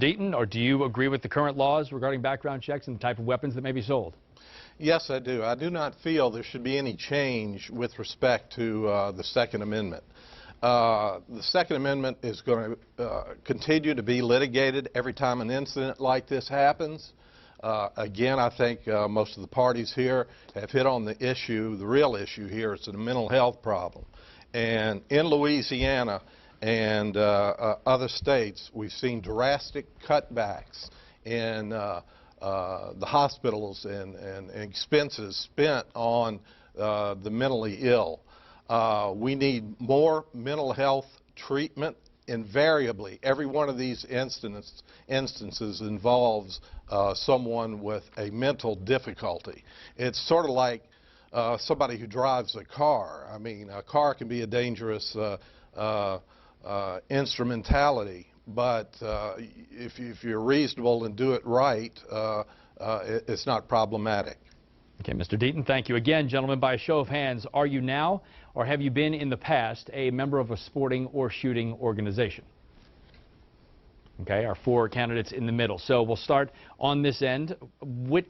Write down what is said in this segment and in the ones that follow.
Deaton, or do you agree with the current laws regarding background checks and the type of weapons that may be sold? Yes, I do. I do not feel there should be any change with respect to the Second Amendment. The Second Amendment is going to continue to be litigated every time an incident like this happens. Again, I think most of the parties here have hit on the issue. The real issue here is a mental health problem. And in Louisiana and other states, we've seen drastic cutbacks in the hospitals and expenses spent on the mentally ill. We need more mental health treatment. Invariably, every one of these instances involves someone with a mental difficulty. It's sort of like somebody who drives a car. I mean, a car can be a dangerous instrumentality, but if you're reasonable and do it right, it's not problematic. Okay, Mr. Deaton, thank you again. Gentlemen, by a show of hands, are you now or have you been in the past a member of a sporting or shooting organization? Okay, our four candidates in the middle. So we'll start on this end. What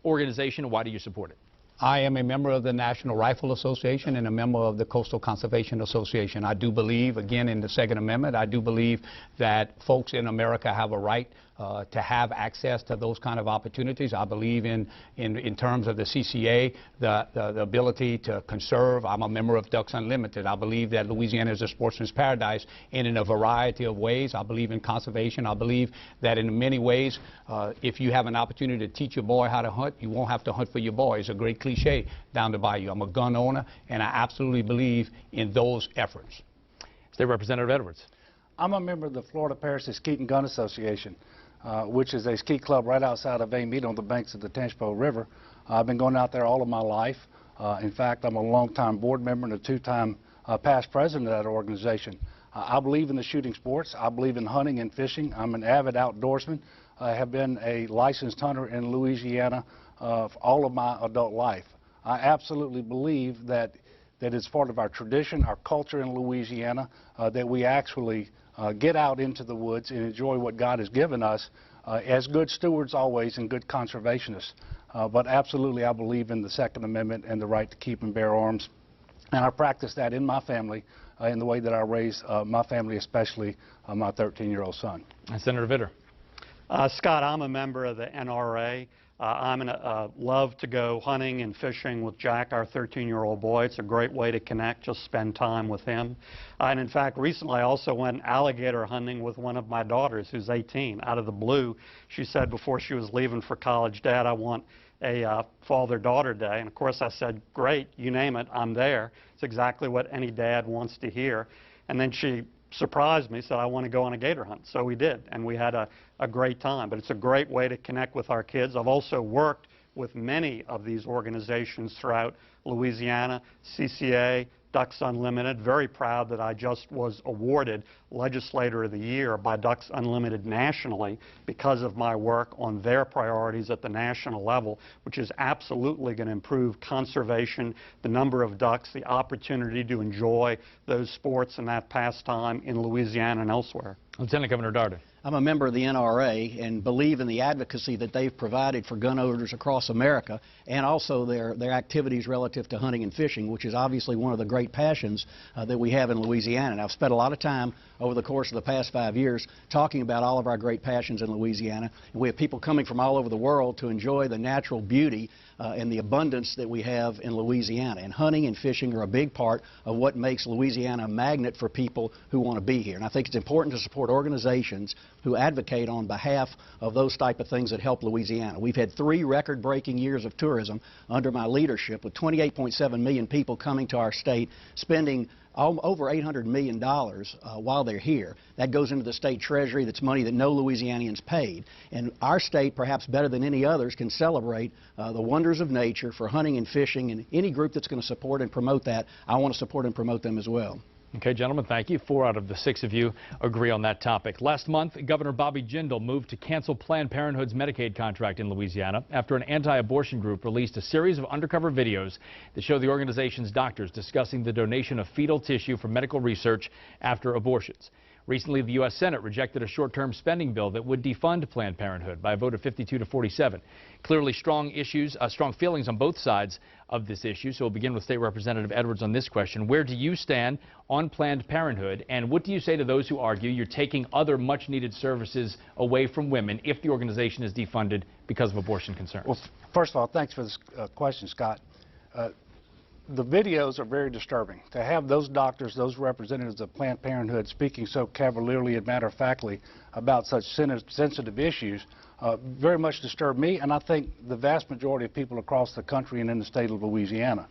organization and why do you support it? I am a member of the National Rifle Association and a member of the Coastal Conservation Association. I do believe, again, in the Second Amendment, I do believe that folks in America have a right to have access to those kind of opportunities. I believe in terms of the CCA, the ability to conserve. I'm a member of Ducks Unlimited. I believe that Louisiana is a sportsman's paradise, and in a variety of ways. I believe in conservation. I believe that in many ways, if you have an opportunity to teach your boy how to hunt, you won't have to hunt for your boy. It's a great cliche down the bayou. I'm a gun owner, and I absolutely believe in those efforts. State Representative Edwards. I'm a member of the Florida Parish Skeet and Gun Association, which is a ski club right outside of Ameet on the banks of the Tangipahoa River. I've been going out there all of my life. In fact, I'm a longtime board member and a two-time past president of that organization. I believe in the shooting sports. I believe in hunting and fishing. I'm an avid outdoorsman. I have been a licensed hunter in Louisiana for all of my adult life. I absolutely believe that it's part of our tradition, our culture in Louisiana, that we actually get out into the woods and enjoy what God has given us as good stewards always and good conservationists. But absolutely I believe in the Second Amendment and the right to keep and bear arms. And I practice that in my family, in the way that I raise my family, especially my 13-year-old son. Senator Vitter. Scott, I'm a member of the NRA. I love to go hunting and fishing with Jack, our 13-year-old boy. It's a great way to connect, just spend time with him. And in fact, recently I also went alligator hunting with one of my daughters, who's 18. Out of the blue, she said before she was leaving for college, Dad, I want a father-daughter day. And of course I said, great, you name it, I'm there. It's exactly what any dad wants to hear. And then she surprised me, said I want to go on a gator hunt. So we did, and we had a great time. But it's a great way to connect with our kids. I've also worked with many of these organizations throughout Louisiana, CCA, Ducks Unlimited. Very proud that I just was awarded Legislator of the Year by Ducks Unlimited nationally because of my work on their priorities at the national level, which is absolutely going to improve conservation, the number of ducks, the opportunity to enjoy those sports and that pastime in Louisiana and elsewhere. Lieutenant Governor Darden. I'm a member of the NRA and believe in the advocacy that they've provided for gun owners across America, and also their activities relative to hunting and fishing, which is obviously one of the great passions that we have in Louisiana. And I've spent a lot of time over the course of the past 5 years talking about all of our great passions in Louisiana. And we have people coming from all over the world to enjoy the natural beauty and the abundance that we have in Louisiana. And hunting and fishing are a big part of what makes Louisiana a magnet for people who want to be here. And I think it's important to support organizations who advocate on behalf of those type of things that help Louisiana. We've had 3 record-breaking years of tourism under my leadership, with 28.7 million people coming to our state, spending over $800 million while they're here. That goes into the state treasury. That's money that no Louisianians paid. And our state, perhaps better than any others, can celebrate the wonders of nature for hunting and fishing, and any group that's going to support and promote that, I want to support and promote them as well. Okay, gentlemen, thank you. 4 out of the 6 of you agree on that topic. Last month, Governor Bobby Jindal moved to cancel Planned Parenthood's Medicaid contract in Louisiana after an anti-abortion group released a series of undercover videos that show the organization's doctors discussing the donation of fetal tissue for medical research after abortions. Recently, the U.S. Senate rejected a short-term spending bill that would defund Planned Parenthood by a vote of 52 to 47. Clearly strong feelings on both sides of this issue. So we'll begin with State Representative Edwards on this question. Where do you stand on Planned Parenthood, and what do you say to those who argue you're taking other much-needed services away from women if the organization is defunded because of abortion concerns? Well, first of all, thanks for this question, Scott. The videos are very disturbing. To have those doctors, those representatives of Planned Parenthood speaking so cavalierly and matter-of-factly about such sensitive issues very much disturbed me, and I think the vast majority of people across the country and in the state of Louisiana.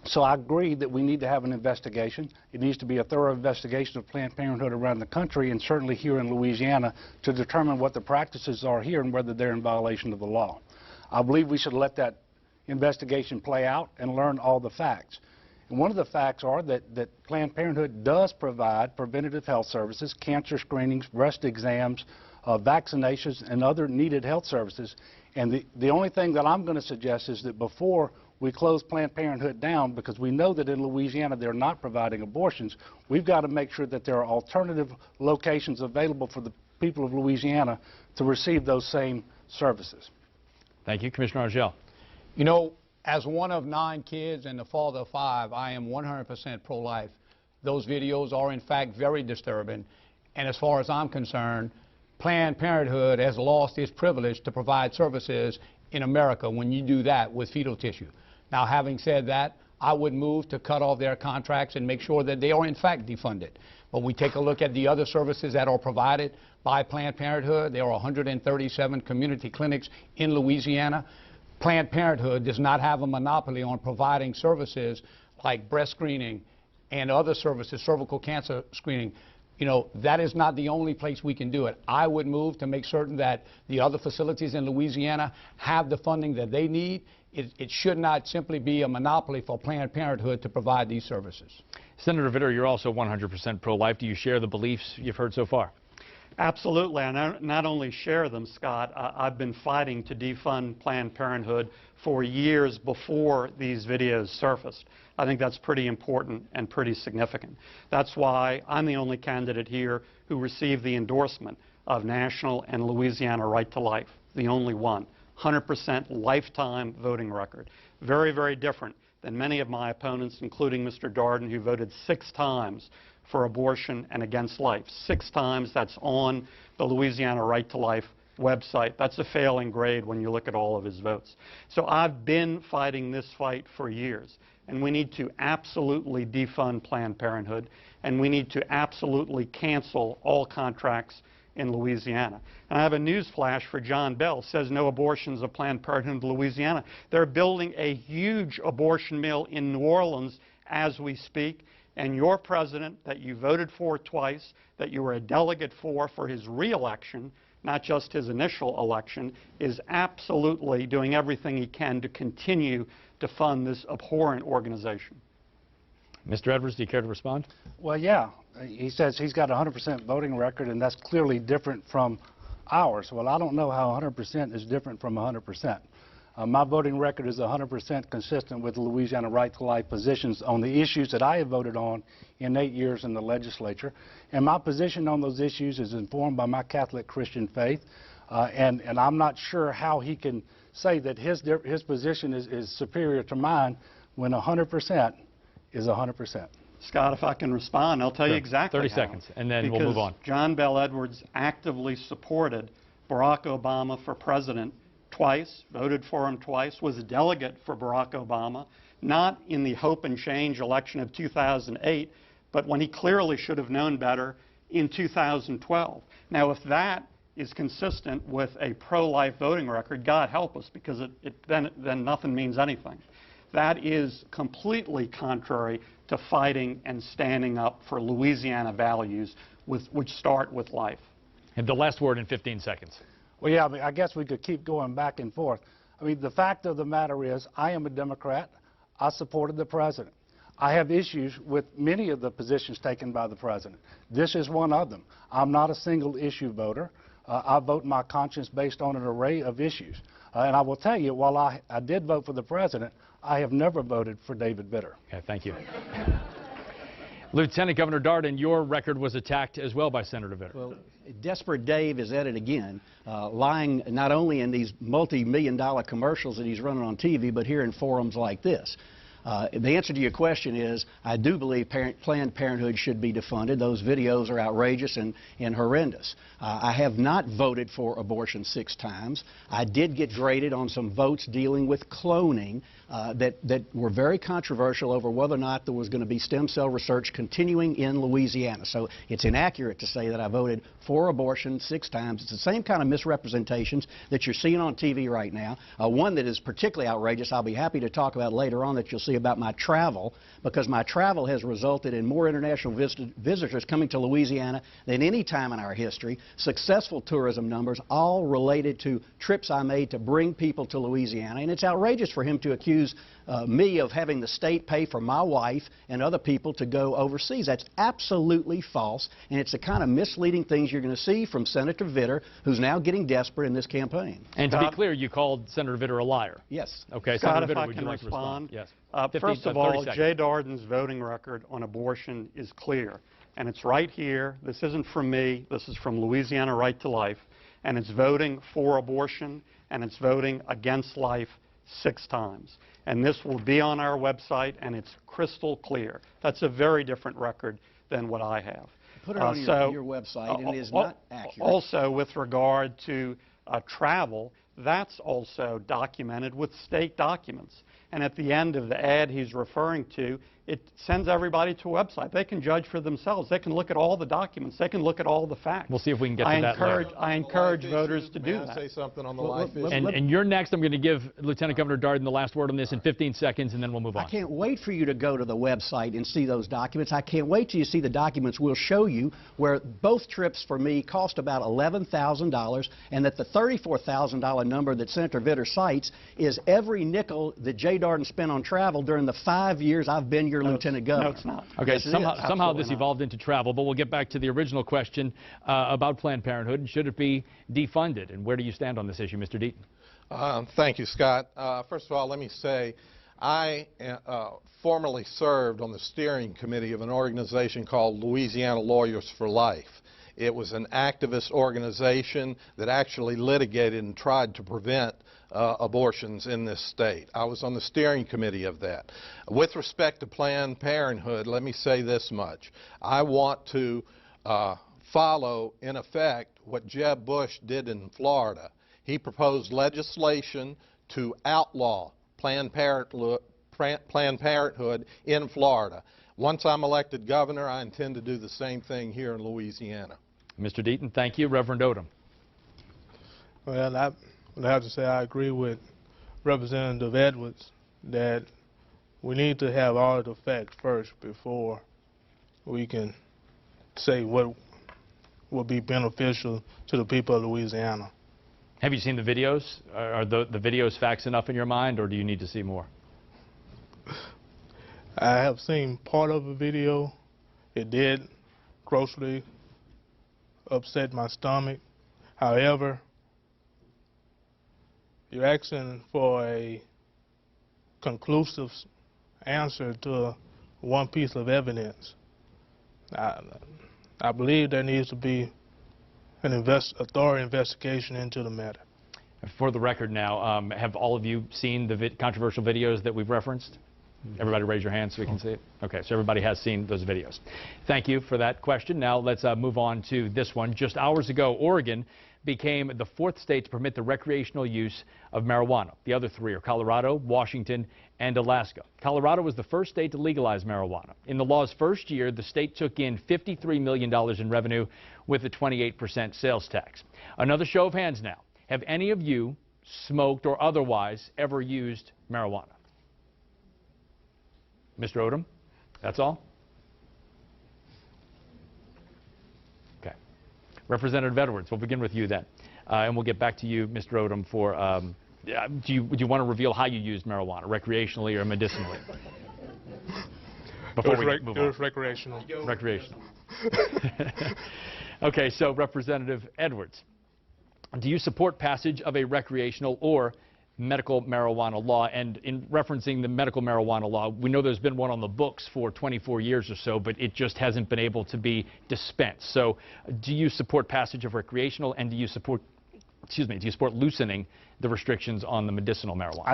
So I agree that we need to have an investigation. It needs to be a thorough investigation of Planned Parenthood around the country and certainly here in Louisiana to determine what the practices are here and whether they're in violation of the law. I believe we should let that investigation play out and learn all the facts. And one of the facts are that Planned Parenthood does provide preventative health services, cancer screenings, breast exams, vaccinations, and other needed health services. And the only thing that I'm going to suggest is that before we close Planned Parenthood down, because we know that in Louisiana they're not providing abortions, we've got to make sure that there are alternative locations available for the people of Louisiana to receive those same services. Thank you. Commissioner Argel. You know, as one of 9 kids and the father of 5, I am 100% pro-life. Those videos are in fact very disturbing, and as far as I'm concerned, Planned Parenthood has lost its privilege to provide services in America when you do that with fetal tissue. Now, having said that, I would move to cut off their contracts and make sure that they are in fact defunded. But we take a look at the other services that are provided by Planned Parenthood. There are 137 community clinics in Louisiana. Planned Parenthood does not have a monopoly on providing services like breast screening and other services, cervical cancer screening. You know, that is not the only place we can do it. I would move to make certain that the other facilities in Louisiana have the funding that they need. It should not simply be a monopoly for Planned Parenthood to provide these services. Senator Vitter, you're also 100% pro-life. Do you share the beliefs you've heard so far? Absolutely. I not only share them, Scott, I've been fighting to defund Planned Parenthood for years before these videos surfaced. I think that's pretty important and pretty significant. That's why I'm the only candidate here who received the endorsement of National and Louisiana Right to Life, the only one. 100% lifetime voting record. Very, very different than many of my opponents, including Mr. Darden, who voted 6 times for abortion and against life. 6 times. That's on the Louisiana Right to Life website. That's a failing grade when you look at all of his votes. So I've been fighting this fight for years, and we need to absolutely defund Planned Parenthood, and we need to absolutely cancel all contracts in Louisiana. And I have a news flash for John Bell. Says no abortions of Planned Parenthood in Louisiana. They're building a huge abortion mill in New Orleans as we speak. And your president that you voted for twice, that you were a delegate for his re-election, not just his initial election, is absolutely doing everything he can to continue to fund this abhorrent organization. Mr. Edwards, do you care to respond? Well, yeah. He says he's got a 100% voting record, and that's clearly different from ours. Well, I don't know how 100% is different from 100%. My voting record is 100% consistent with the Louisiana Right to Life positions on the issues that I have voted on in 8 years in the legislature. And my position on those issues is informed by my Catholic Christian faith. And I'm not sure how he can say that his position is superior to mine when 100% is 100%. Scott, if I can respond, I'll tell you exactly 30 how. seconds, and then we'll move on. Because John Bell Edwards actively supported Barack Obama for president twice, voted for him twice, was a delegate for Barack Obama, not in the Hope and Change election of 2008, but when he clearly should have known better in 2012. Now, if that is consistent with a pro-life voting record, God help us, because then nothing means anything. That is completely contrary to fighting and standing up for Louisiana values, which start with life. And the last word in 15 seconds. Well, yeah, I guess we could keep going back and forth. I mean, the fact of the matter is, I am a Democrat. I supported the president. I have issues with many of the positions taken by the president. This is one of them. I'm not a single issue voter. I vote my conscience based on an array of issues. And I will tell you, while I did vote for the president, I have never voted for David Vitter. Okay, thank you. Lieutenant Governor Darden, your record was attacked as well by Senator Vitter. Well, Desperate Dave is at it again, lying not only in these multi-million-dollar commercials that he's running on TV, but here in forums like this. The answer to your question is, I do believe Planned Parenthood should be defunded. Those videos are outrageous and horrendous. I have not voted for abortion 6 times. I did get graded on some votes dealing with cloning that were very controversial over whether or not there was going to be stem cell research continuing in Louisiana. So it's inaccurate to say that I voted for abortion 6 times. It's the same kind of misrepresentations that you're seeing on TV right now. One that is particularly outrageous, I'll be happy to talk about later on, that you'll see about my travel, because my travel has resulted in more international visitors coming to Louisiana than any time in our history. Successful tourism numbers, all related to trips I made to bring people to Louisiana. And it's outrageous for him to accuse me of having the state pay for my wife and other people to go overseas. That's absolutely false, and it's the kind of misleading things you're going to see from Senator Vitter, who's now getting desperate in this campaign. And to be clear, you called Senator Vitter a liar. Yes. Okay, Scott, Senator if Vitter, I would can you like to respond? respond? Yes. First of 30 all, seconds. Jay Darden's voting record on abortion is clear, and it's right here. This isn't from me. This is from Louisiana Right to Life, and it's voting for abortion, and it's voting against life 6 times. And this will be on our website, and it's crystal clear. That's a very different record than what I have. Put it on your website, and it is not accurate. Also, with regard to travel, that's also documented with state documents. And at the end of the ad he's referring to, it sends everybody to a website. They can judge for themselves. They can look at all the documents. They can look at all the facts. We'll see if we can get to that later. I encourage voters to do May that. I say something on the life issue? And you're next. I'm going to give Lieutenant Governor Darden the last word on this in 15 seconds, and then we'll move on. I can't wait for you to go to the website and see those documents. I can't wait till you see the documents. We'll show you where both trips for me cost about $11,000, and that the $34,000 number that Senator Vitter cites is every nickel that Jay Darden spent on travel during the 5 years I've been your lieutenant governor. No, it's not. Okay, Yes, it is. somehow Absolutely this not. evolved into travel, but we'll get back to the original question about Planned Parenthood. Should it be defunded, and where do you stand on this issue, Mr. Deaton? Thank you, Scott. First of all, let me say I formerly served on the steering committee of an organization called Louisiana Lawyers for Life. It was an activist organization that actually litigated and tried to prevent abortions in this state. I was on the steering committee of that. With respect to Planned Parenthood, let me say this much. I want to follow, in effect, what Jeb Bush did in Florida. He proposed legislation to outlaw Planned Parenthood in Florida. Once I'm elected governor, I intend to do the same thing here in Louisiana. Mr. Deaton, thank you. Reverend Odom. Well, I would have to say I agree with Representative Edwards that we need to have all of the facts first before we can say what will be beneficial to the people of Louisiana. Have you seen the videos? Are the videos facts enough in your mind, or do you need to see more? I have seen part of the video. It did grossly upset my stomach. However, you're asking for a conclusive answer to one piece of evidence. I believe there needs to be an thorough investigation into the matter. For the record now, have all of you seen the controversial videos that we've referenced? Everybody raise your hand so we can see it. Okay, so everybody has seen those videos. Thank you for that question. Now let's move on to this one. Just hours ago, Oregon became the 4th state to permit the recreational use of marijuana. The other 3 are Colorado, Washington, and Alaska. Colorado was the first state to legalize marijuana. In the law's first year, the state took in $53 million in revenue with a 28% sales tax. Another show of hands now. Have any of you smoked or otherwise ever used marijuana? Mr. Odom, that's all? Okay. Representative Edwards, we'll begin with you then. And we'll get back to you, Mr. Odom, for, do you want to reveal how you used marijuana, recreationally or medicinally? Before we move on. It was recreational. Recreational. Okay, so Representative Edwards, do you support passage of a recreational or medical marijuana law. And in referencing the medical marijuana law, we know there's been one on the books for 24 years or so, but it just hasn't been able to be dispensed. So do you support passage of recreational, and do you support loosening the restrictions on the medicinal marijuana?